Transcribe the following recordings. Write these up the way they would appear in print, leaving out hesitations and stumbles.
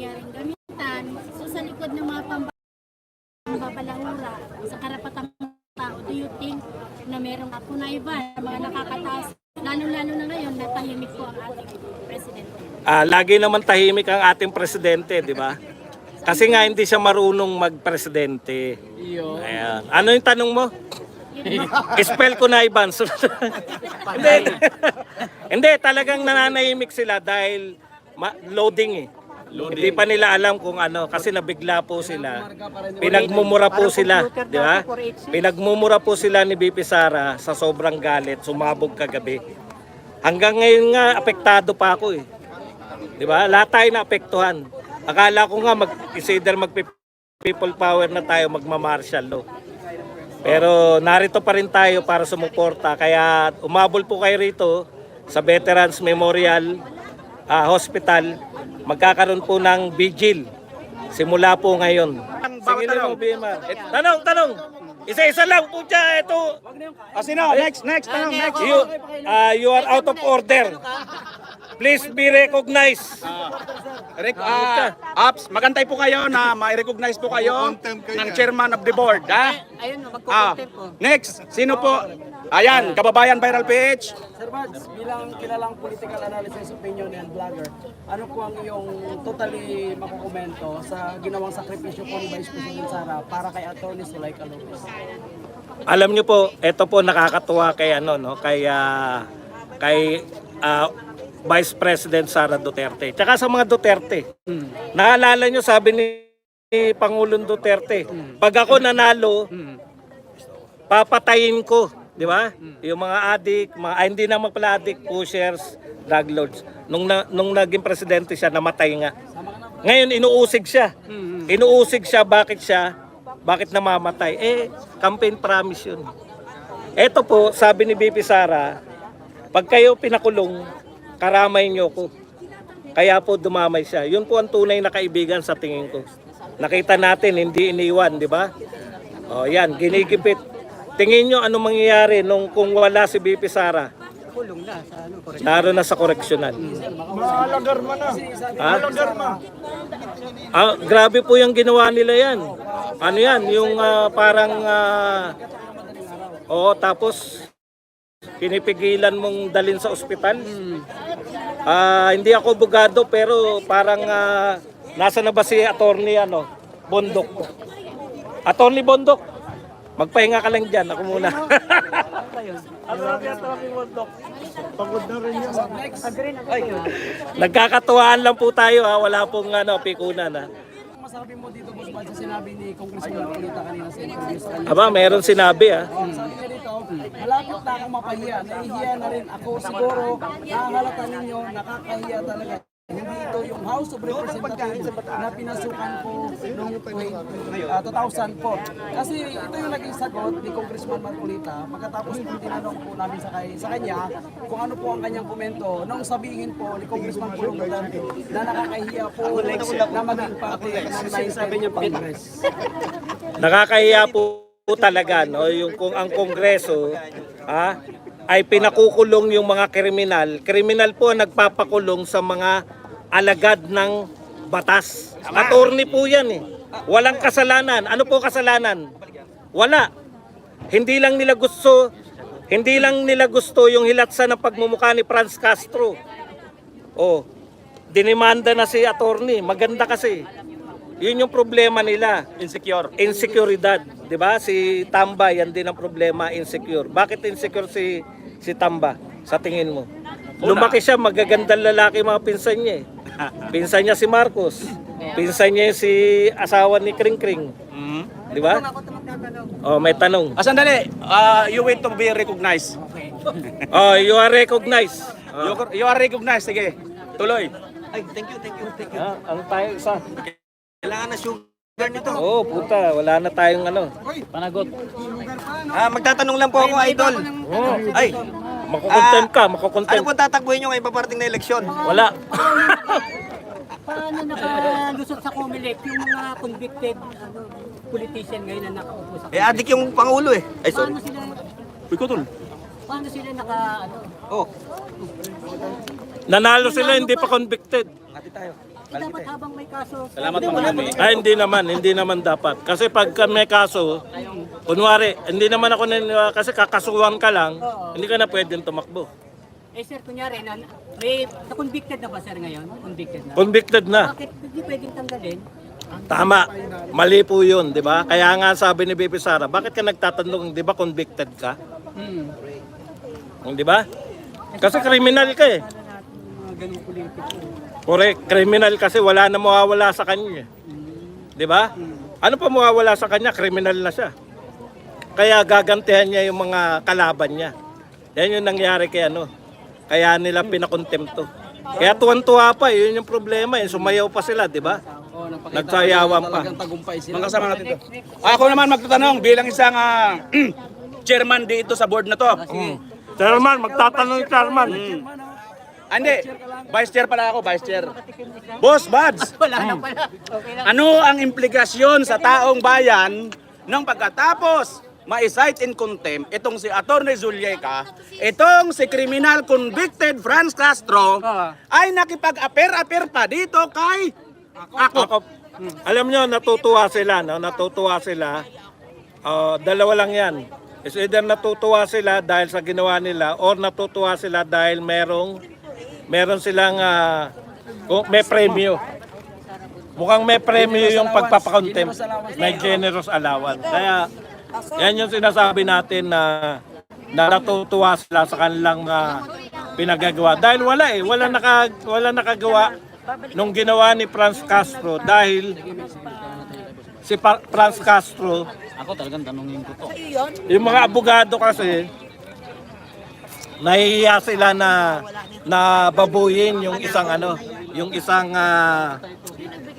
nangyaring gamitan. So sa likod ng mga pambabalangura sa karapatang tao, do you think na merong ako na iba, mga nakakataas, lalo-lalo na ngayon na tahimik po ang ating presidente? Lagi naman tahimik ang ating presidente, di ba? Kasi nga hindi siya marunong magpresidente. Ayan. Ano yung tanong mo? Spell ko na Ivan. Hindi. Hindi, talagang nananahimik sila dahil loading eh. Hindi pa nila alam kung ano kasi nabigla po sila. Pinagmumura po sila, di ba? Pinagmumura po sila ni BP Sara sa sobrang galit, sumabog kagabi. Hanggang ngayon nga apektado pa ako eh. Di ba? Lahat tayo naapektuhan. Akala ko nga mag-consider mag-people power na tayo, magma-martial law. Pero narito pa rin tayo para sumuporta. Kaya umabol po kayo rito sa Veterans Memorial Hospital. Magkakaroon po ng vigil. Simula po ngayon. Sige na mo, BMR. Tanong! Isa-isa lang po siya. Ito. Sino? Next, tanong, next. You are out of order. Please be recognized. Apps, magantay po kayo na ma-recognize po kayo ng chairman of the board. Ayun, magkukontent po. Next, sino po? Ayan, Kababayan Viral PH. Sir Mads, bilang kilalang political analysis, opinion, and vlogger, ano po ang iyong totally makukomento sa ginawang sakripisyo po ni Vice President Sara para kay Atty. Zuleika Lopez? Alam niyo po, ito po nakakatuwa kay Vice President Sara Duterte. Tsaka sa mga Duterte. Naalala niyo sabi ni Pangulong Duterte, pag ako nanalo, papatayin ko, di ba? Yung mga adik, hindi na pala adik, pushers, drug lords. Nung naging presidente siya, namatay nga. Ngayon inuusig siya. Inuusig siya, bakit namamatay? Campaign promise yun. Ito po, sabi ni BP Sara, pag kayo pinakulong, karamay niyo ko. Kaya po dumamay siya. Yun po ang tunay na kaibigan sa tingin ko. Nakita natin, hindi iniwan, di ba? O yan, ginigipit. Tingin nyo ano mangyayari kung wala si BP Sara? Kulong na sa Naroon na sa koreksyonal. Malagarma na. Malagarma. Grabe po yung ginawa nila yan. Ano yan? Yung parang... tapos pinipigilan mong dalhin sa ospital. Hindi ako abogado pero parang nasa na ba si Attorney Bondok? Attorney Bondok, magpahinga ka lang dyan. Ako muna. Attorney Bondok. Pagod na rin yan. Nagkakatuwaan lang po tayo. Wala pong pikunan. Masabi mo dito, Boss Mads, sa sinabi ni Congressman Marcolita kanina sa interview sa kanya. Aba, meron sinabi Sabi niya dito, malapit na akong mapahiya. Nahihiya na rin ako. Siguro, nakakalata ninyo, nakakahiya talaga. Hindi ito yung House of Representatives na pinasukan ko noong 2004. Kasi ito yung naging sagot ni Congressman Marcolita pagkatapos po tinanong po namin sa kanya kung ano po ang kanyang komento nung sabihin po ni Congressman Pulong Duterte na nakakahiya po na maging parte ng 9th Congress. Nakakahiya po talaga yung kung ang Kongreso ay pinakukulong yung mga kriminal. Kriminal po ang nagpapakulong sa mga alagad ng batas. Attorney po yan eh. Walang kasalanan. Ano po kasalanan? Wala. Hindi lang nila gusto yung hilatsa ng pagmumukha ni Franz Castro. Dinimanda na si attorney. Maganda kasi. Yun yung problema nila. Insecurity. 'Di ba? Si Tamba, yan din ang problema, insecure. Bakit insecure si Tamba sa tingin mo? Lumaki siya, magagandang lalaki mga pinsan niya eh. Pinsan niya si Marcos. Pinsan niya si asawa ni Kring Kring. Di ba? May tanong. Sandali. You wait to be recognized. You are recognized. You are recognized. Sige. Tuloy. Ay, thank you. Ano tayo isa? Kailangan na sugar nito. Puta, wala na tayong panagot. Magtatanong lang po ako, idol. Ay, Makukontent. ano po tatakbuhin nyo ngayong paparting na eleksyon? Wala. Paano nakalusot sa COMELEC yung mga convicted politician ngayon na nakaupo sa Adik yung Pangulo eh. Ay, sorry. Paano sila naka Oh, Nanalo sila, hindi pa convicted. hati tayo. dapat habang may kaso. Salamat Ma'am Lumi. Ay, hindi naman dapat. Kasi pag may kaso, kunwari, hindi naman ako naniniwala kasi kakasuhan ka lang, hindi ka na pwedeng tumakbo. Eh sir, kunyari, may na-convicted na ba sir ngayon? Convicted na. Convicted na. Bakit hindi pwedeng tanggalin? Tama. Mali po yun, di ba? Kaya nga sabi ni Bibi Sara, bakit ka nagtatanong, di ba convicted ka? Di ba? Kasi kriminal ka eh. Mga ganung politiko. Correct. Kriminal kasi wala na mawawala sa kanya. Di ba? Ano pa mawawala sa kanya? Kriminal na siya. Kaya gagantihan niya yung mga kalaban niya. Yan yung nangyari kay ano. Kaya nila pinakontemto. Kaya tuwan-tuwa pa, yun yung problema. Sumayaw pa sila, di ba? Nagsayawan pa. Talagang tagumpay sila. Mga kasama natin to. Ako naman magtatanong bilang isang chairman dito sa board na to. Chairman, magtatanong yung chairman. Hindi, vice chair pala ako, vice chair. Boss Buds, Wala na pala. Okay lang. ano ang implikasyon sa taong bayan nang pagkatapos ma-cite in contempt itong si Atty. Zulyeca, itong si criminal convicted Franz Castro ay nakipag-aper-aper pa dito kay ako. Alam nyo, natutuwa sila, no? Natutuwa sila. Dalawa lang yan. Is either natutuwa sila dahil sa ginawa nila or natutuwa sila dahil meron silang may premyo. Mukhang may premyo yung pagpapakontempt. May generous allowance. Kaya yan yung sinasabi natin na natutuwa sila sa kanilang pinagagawa. Dahil wala nakagawa nung ginawa ni Franz Castro dahil si Franz Castro, Ako talagang tanongin ko to. yung mga abogado kasi nahihiya sila na babuyin yung isang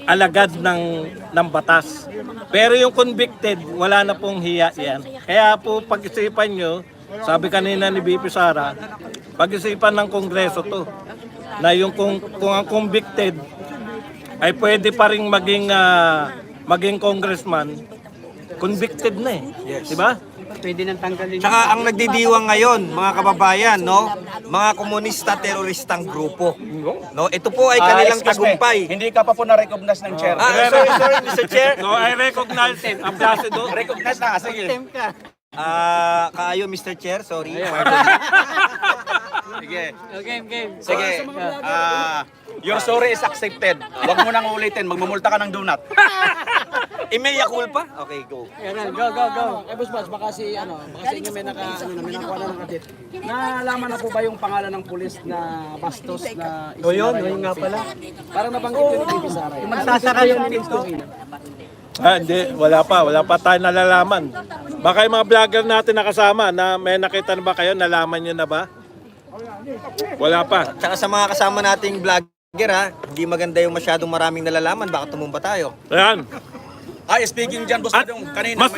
alagad ng batas. Pero yung convicted, wala na pong hiya yan. Kaya po pag-isipan nyo, sabi kanina ni BP Sara, pag-isipan ng Kongreso to, na yung kung ang convicted ay pwede pa rin maging congressman, convicted na eh. Yes. Diba? Pwede nang tanggalin. Tsaka ang nagdidiwang ngayon, mga kababayan, no? Mga komunista teroristang grupo. No, ito po ay kanilang Excuse me, tagumpay. Hindi ka pa po na-recognize ng chair. Sorry, Mr. Chair. So I recognize Ambassador. Recognize na, sige. Kaayo, Mr. Chair, sorry. Sige. Game. Sige. Your sorry is accepted. Huwag mo nang ulitin, magmumulta ka ng donut. Imeya culpa? Okay, go. Go. Eh, Boss Buds, baka si inyo may nakuha na ng kadit. Nalaman na po ba yung pangalan ng pulis na Bastos na Yun nga pala. Parang nabanggit yun ni Bibi Sara. Magsasara yung pinto. Hindi, wala pa tayo nalalaman. Baka yung mga vlogger natin nakasama na may nakita na ba kayo, nalaman nyo na ba? Wala pa. Tsaka sa mga kasama nating vlogger ha, hindi maganda yung masyadong maraming nalalaman, baka tumumba tayo. Ayan. Ay, speaking dyan, boss, At yung kanina. mas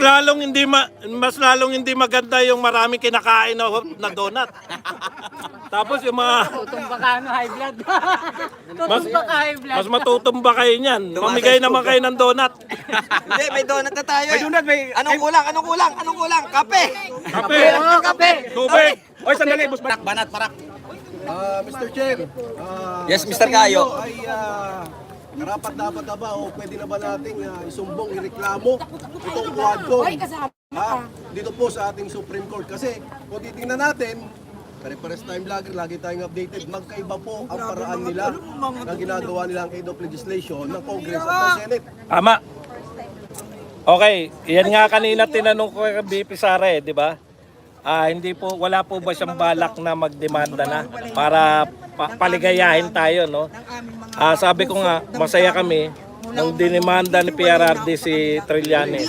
lalong hindi maganda yung maraming kinakain na donut. Tapos yung mga Tutumba ka high blood. Tutumba ka high blood. mas matutumba kayo niyan. Mamigay naman kayo ng donut. Hindi, may donut na tayo. May donut, may... Anong kulang? Kape! Kape. Kape. Tubig. Oy, sandali, boss, banat, parak. Mr. Chair, Yes, Mr. Kayo. ay karapat dapat na ba o pwede na ba nating isumbong, ireklamo itong Quadcom dito po sa ating Supreme Court? Kasi kung titingnan natin, pare-pares time vlogger, lagi tayong updated, magkaiba po ang paraan nila na ginagawa nilang aid of legislation ng Congress at ng Senate. Tama. Okay, yan nga kanina tinanong ko kay BP Sara di ba? Wala po ba siyang balak na magdemanda na para paligayahin tayo, no? Sabi ko nga, masaya kami nung dinimanda ni PRRD si Trillanes.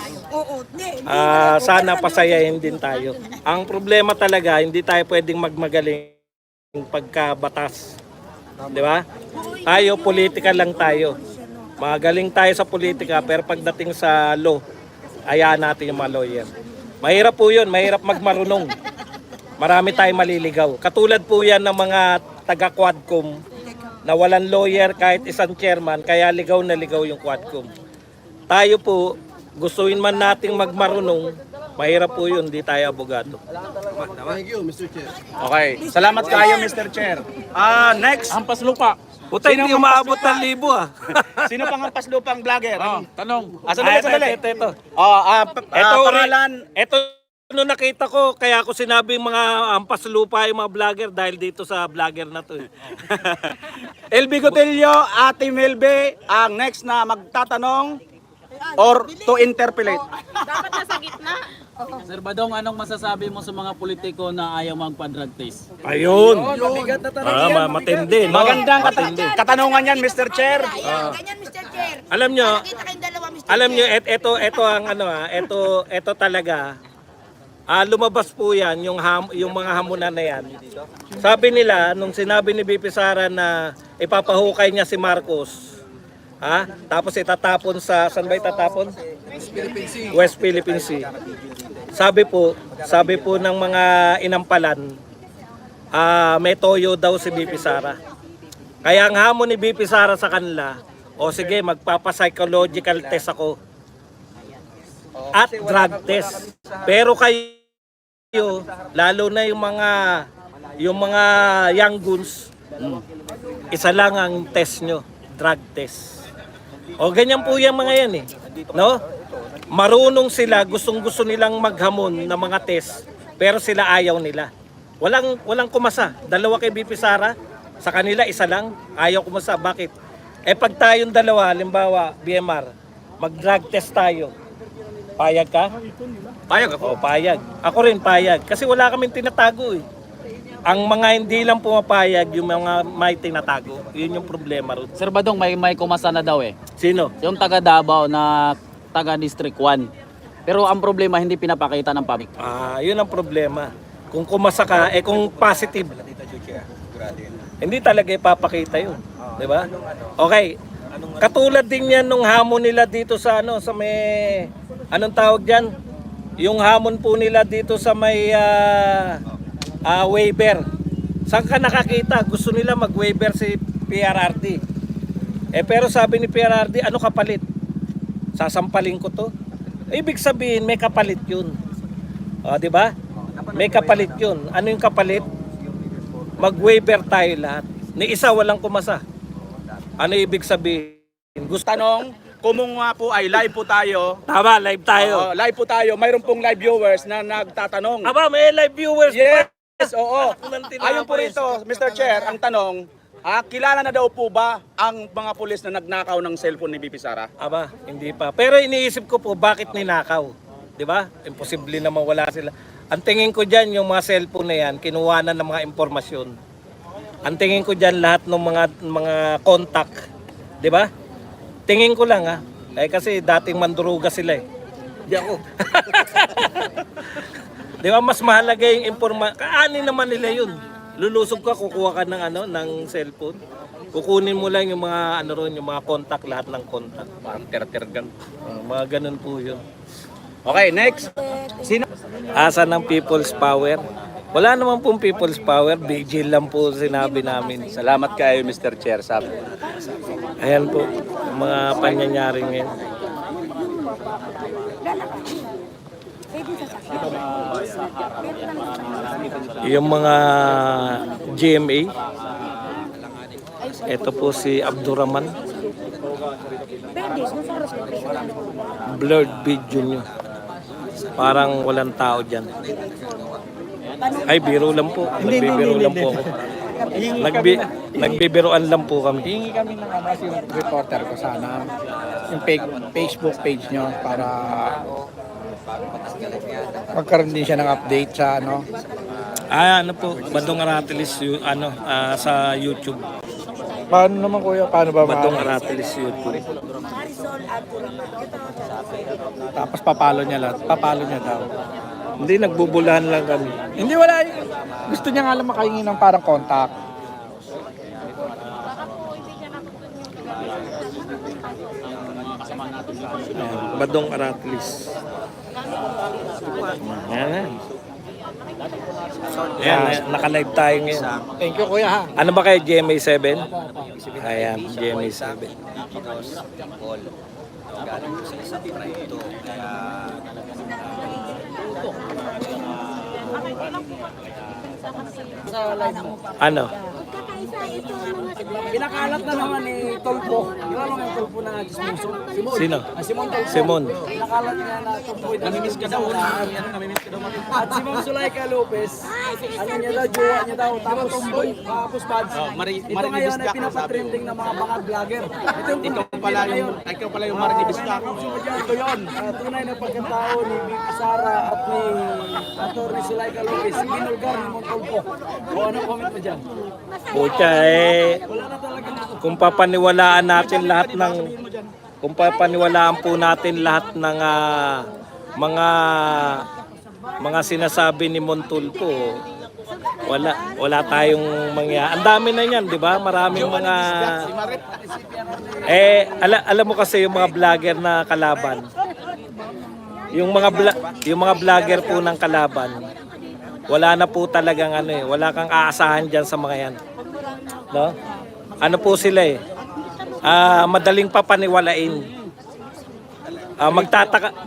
Sana pasayahin din tayo. Ang problema talaga, hindi tayo pwedeng magmagaling pagkabatas. Di ba? Tayo, politika lang tayo. Magaling tayo sa politika, pero pagdating sa law, hayaan natin yung mga lawyer. Mahirap po yun, mahirap magmarunong. Marami tayong maliligaw. Katulad po yan ng mga taga-Quadcom na walang lawyer kahit isang chairman, kaya ligaw na ligaw yung Quadcom. Tayo po, gustuin man nating magmarunong, mahirap po yun, hindi tayo abogado. Thank you, Mr. Chair. Okay, salamat kayo, Mr. Chair. Next. Hampas lupa. Puta, hindi umaabot ng libo ah. Sino pang hampas lupang vlogger? Tanong. Sandali. Ito. Ito, pangalan. Ito, nung nakita ko, kaya ako sinabi mga ampas lupa yung mga vlogger dahil dito sa vlogger na to. LB Gotelio, Ate Melbe, ang next na magtatanong or to interpellate. Sir Badong, anong masasabi mo sa mga politiko na ayaw magpa-drug test? Ayun. Mabigat na talaga yan. Matindi, no? Magandang katanungan yan, Mr. Chair. Ganyan, Mr. Chair. Alam nyo, Nakita kayong dalawa, Mr. alam nyo, ito ang ano ito talaga. Lumabas po yan, yung mga hamunan na yan. Sabi nila, nung sinabi ni BP Sara na ipapahukay niya si Marcos, tapos itatapon saan ba itatapon? West Philippine Sea. Sabi po ng mga inampalan, may toyo daw si BP Sara. Kaya ang hamon ni BP Sara sa kanila, o sige, magpapa-psychological test ako. At drug test. Pero kayo, lalo na yung mga young guns, isa lang ang test nyo, drug test. O ganyan po yung mga yan eh. No? Marunong sila, gustong-gusto nilang maghamon ng mga test, pero sila ayaw nila. Walang kumasa. Dalawa kay BP Sara, sa kanila isa lang, ayaw kumasa. Bakit? Pag tayong dalawa, halimbawa, BMR, mag-drug test tayo. Payag ka? Payag ako. O, payag. Ako rin payag. Kasi wala kaming tinatago eh. Ang mga hindi lang pumapayag, yung mga may tinatago. Yun yung problema ron. Sir Badong, may kumasa na daw eh. Sino? Yung taga Davao na taga District 1. Pero ang problema, hindi pinapakita ng public. Yun ang problema. Kung kumasa ka, kung positive, hindi talaga ipapakita yun. Di ba? Okay. Katulad din yan nung hamon nila dito sa sa may, anong tawag dyan? Yung hamon po nila dito sa may waiver. Saan ka nakakita? Gusto nila mag-waiver si PRRD. Pero sabi ni PRRD, ano kapalit? Sasampalin ko to. Ibig sabihin, may kapalit yun. Di ba? May kapalit yun. Ano yung kapalit? Mag-waiver tayo lahat. Ni isa walang kumasa. Ano ibig sabihin? Gusto Tanong, kung nga po ay live po tayo. Tama, live tayo. Live po tayo. Mayroon pong live viewers na nagtatanong. Aba, may live viewers. Yes, oo. Nang tinapay. Ayon po rito, Mr. Chair, ang tanong, kilala na daw po ba ang mga pulis na nagnakaw ng cellphone ni BP Sara? Aba, hindi pa. Pero iniisip ko po, bakit ninakaw? Di ba? Imposible na mawala sila. Ang tingin ko dyan, yung mga cellphone na yan, kinuha na ng mga impormasyon. Ang tingin ko dyan, lahat ng mga contact. Di ba? Tingin ko lang kasi dating manduruga sila eh. Di ako. Di ba, mas mahalaga yung informasyon. Kaani naman nila yun. Lulusog ka, kukuha ka ng cellphone. Kukunin mo lang yung mga yung mga contact, lahat ng contact. Parang tertergan. Mga ganun po yun. Okay, next. Sino? Asa ng people's power? Wala naman pong people's power, vigil lang po sinabi namin. Salamat kayo, Mr. Chair. Sabi. Ayan po, mga pangyayari ngayon. Yung mga GMA, ito po si Abdurrahman. Blurred video nyo. Parang walang tao dyan. Ay, biro lang po. Nagbibiro lang po ako. Nagbibiroan lang po kami. Hingi kami ng yung reporter ko sana yung Facebook page nyo para magkaroon din siya ng update sa Ano po, Badong Aratilis sa YouTube. Paano naman kuya? Paano ba Badong Aratilis YouTube. Tapos papalo niya lahat. Papalo niya daw. Hindi, nagbubulahan lang kami. Hindi wala. Gusto niya nga lang makahingi ng parang contact. Ayan, Badong Aratilis. Ayan. Ayan, naka-live tayo ngayon. Thank you kuya ha. Ano ba kayo, GMA7? Ayan, GMA7. Ano? Pinakalat na naman ni Tolpo. Yung ano yung Tolpo na chismoso? Sino? Simon Tolpo. Simon. Pinakalat niya na Tolpo. Namimiss ka daw. At si Ma'am Zulaika Lopez, ano niya daw, jowa niya daw. Tapos buds. Ito ngayon ay pinapatrending ng mga bangag vlogger. Ikaw pala yung Marinibis ka. Ito yun. Tunay na pagkatao ni Vicky Sara at ni Atty. Zulaika Lopez. Binulgar ni Montolpo. O ano comment mo dyan? Pucha kung papaniwalaan natin lahat ng mga sinasabi ni Montulfo, wala tayong ang dami na niyan, 'di ba? Maraming mga alam mo kasi yung mga vlogger na kalaban. Yung mga vlogger po ng kalaban, wala na po talagang wala kang aasahan diyan sa mga 'yan. No? Ano po sila madaling papaniwalain.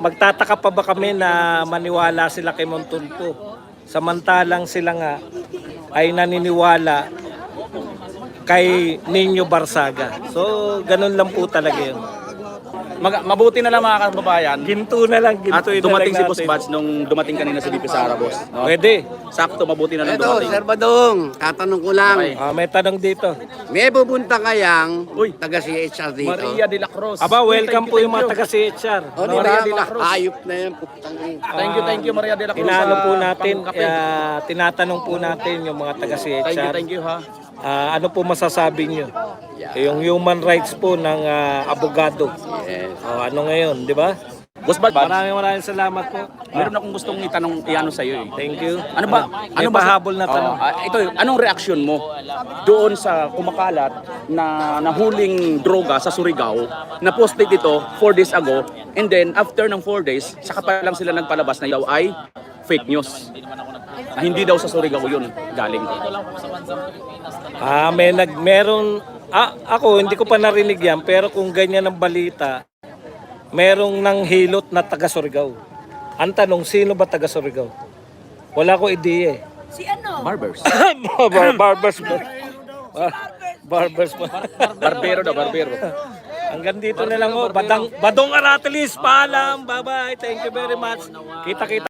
Magtataka pa ba kami na maniwala sila kay Montulfo? Samantalang sila nga ay naniniwala kay Nino Barsaga. So, ganun lang po talaga yun. Mabuti na lang mga kababayan. Ginto na lang, At ginto dumating si Boss Buds nung dumating kanina si VP Sara, boss. No? Pwede. Sakto, mabuti na lang Ito, dumating. Sir Badong, tatanong ko lang. May tanong dito. May pupunta kayang Uy. taga CHR dito? Maria de la Cruz. Aba, welcome po yung mga taga CHR. O, di Maria ba? de la Cruz. Ayop na yan. Putang ina. Thank you Maria de la Cruz. Inaano po sa natin, pangkape. tinatanong po natin yung mga taga CHR. Thank you ha. Ano po masasabi nyo? Yung human rights po ng abogado. Yes. Ano ngayon, di ba? Boss Buds, Maraming salamat po. meron akong gustong itanong iano sa iyo. Thank you. Ano ba? May Ano ba pahabol na tanong. Ito, anong reaksyon mo doon sa kumakalat na nahuling droga sa Surigao na posted ito 4 days ago and then after ng 4 days, saka pa lang sila nagpalabas na daw ay fake news. Na hindi daw sa Surigao yun galing. Meron ako hindi ko pa narinig yan, pero kung ganyan ang balita, merong nang hilot na taga Surigao. Ang tanong, sino ba taga Surigao? Wala ko ideya eh. Si ano? Barbers. Barbers mo. Barbers mo. Barbero daw, barbero. Hanggang dito na lang Badong Aratilis, paalam. Bye-bye. Thank you very much. Kita-kita.